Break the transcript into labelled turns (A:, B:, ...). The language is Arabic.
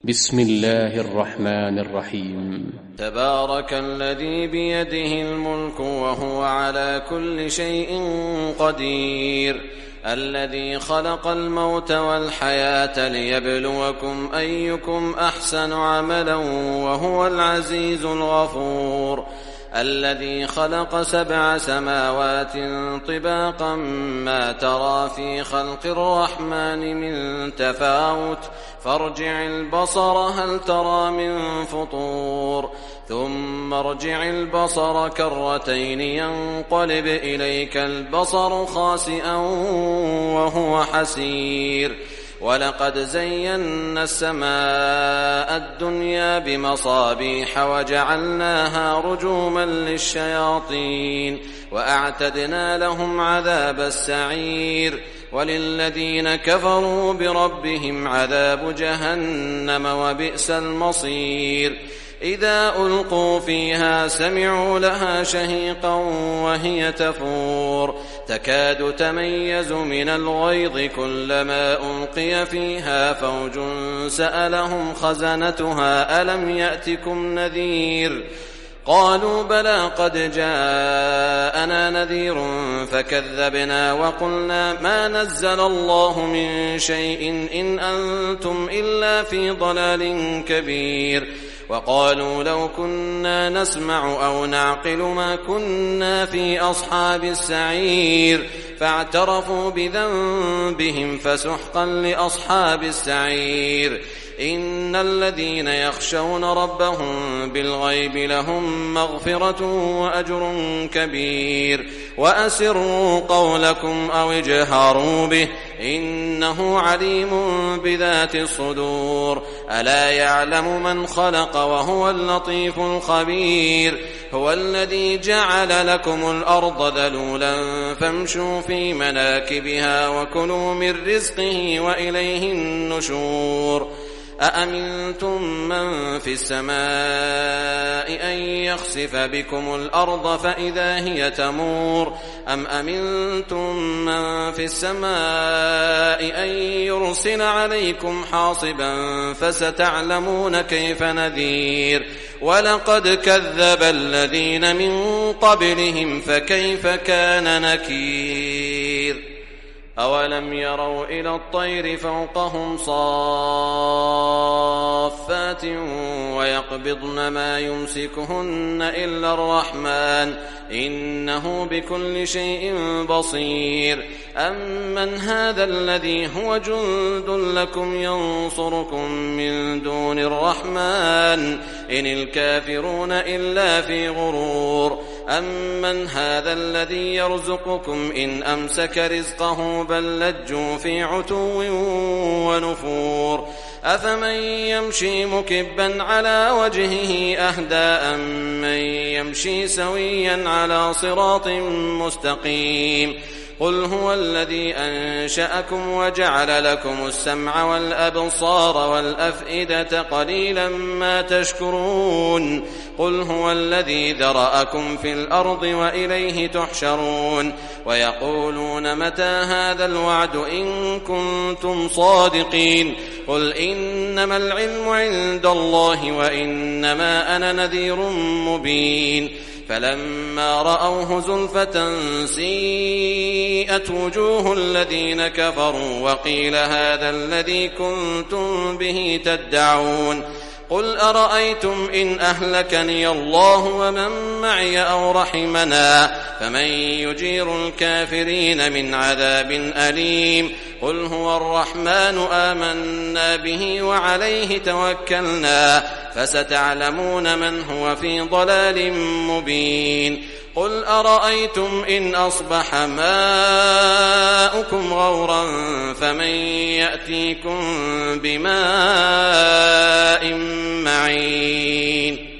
A: بسم الله الرحمن الرحيم.
B: تبارك الذي بيده الملك وهو على كل شيء قدير، الذي خلق الموت والحياة ليبلوكم أيكم أحسن عملا وهو العزيز الغفور، الذي خلق 7 سماوات طباقا ما ترى في خلق الرحمن من تفاوت فارجع البصر هل ترى من فطور، ثم ارجع البصر كرتين ينقلب إليك البصر خاسئا وهو حسير، ولقد زينا السماء الدنيا بمصابيح وجعلناها رجوما للشياطين وأعتدنا لهم عذاب السعير، وللذين كفروا بربهم عذاب جهنم وبئس المصير. إذا ألقوا فيها سمعوا لها شهيقا وهي تفور تكاد تميز من الغيظ كلما ألقي فيها فوج سألهم خزنتها ألم يأتكم نذير قالوا بلى قد جاءنا نذير فكذبنا وقلنا ما نزل الله من شيء إن أنتم إلا في ضلال كبير، وقالوا لو كنا نسمع أو نعقل ما كنا في أصحاب السعير، فاعترفوا بذنبهم فسحقا لأصحاب السعير. إن الذين يخشون ربهم بالغيب لهم مغفرة وأجر كبير، وأسروا قولكم أو اجهروا به إنه عليم بذات الصدور، ألا يعلم من خلق وهو اللطيف الخبير. هو الذي جعل لكم الأرض ذلولا فامشوا في مناكبها وكلوا من رزقه وإليه النشور. أأمنتم من في السماء أن يخسف بكم الأرض فإذا هي تمور، أم أمنتم من في السماء أن يرسل عليكم حاصبا فستعلمون كيف نذير. ولقد كذب الذين من قبلهم فكيف كان نكير. أولم يروا إلى الطير فوقهم صافات ويقبضن ما يمسكهن إلا الرحمن إنه بكل شيء بصير. أمن هذا الذي هو جند لكم ينصركم من دون الرحمن إن الكافرون إلا في غرور. أمن هذا الذي يرزقكم إن أمسك رزقه بل لجوا في عتو ونفور. أفمن يمشي مكبا على وجهه أهدى أمن يمشي سويا على صراط مستقيم. قل هو الذي أنشأكم وجعل لكم السمع والأبصار والأفئدة قليلا ما تشكرون. قل هو الذي ذرأكم في الأرض وإليه تحشرون. ويقولون متى هذا الوعد إن كنتم صادقين. قل إنما العلم عند الله وإنما أنا نذير مبين. فلما رأوه زلفة سيئت وجوه الذين كفروا وقيل هذا الذي كنتم به تدعون. قل أرأيتم إن أهلكني الله ومن معي أو رحمنا فمن يجير الكافرين من عذاب أليم. قل هو الرحمن آمنا به وعليه توكلنا فستعلمون من هو في ضلال مبين. قل أرأيتم إن أصبح ماؤكم غورا فمن يأتيكم بماء معين.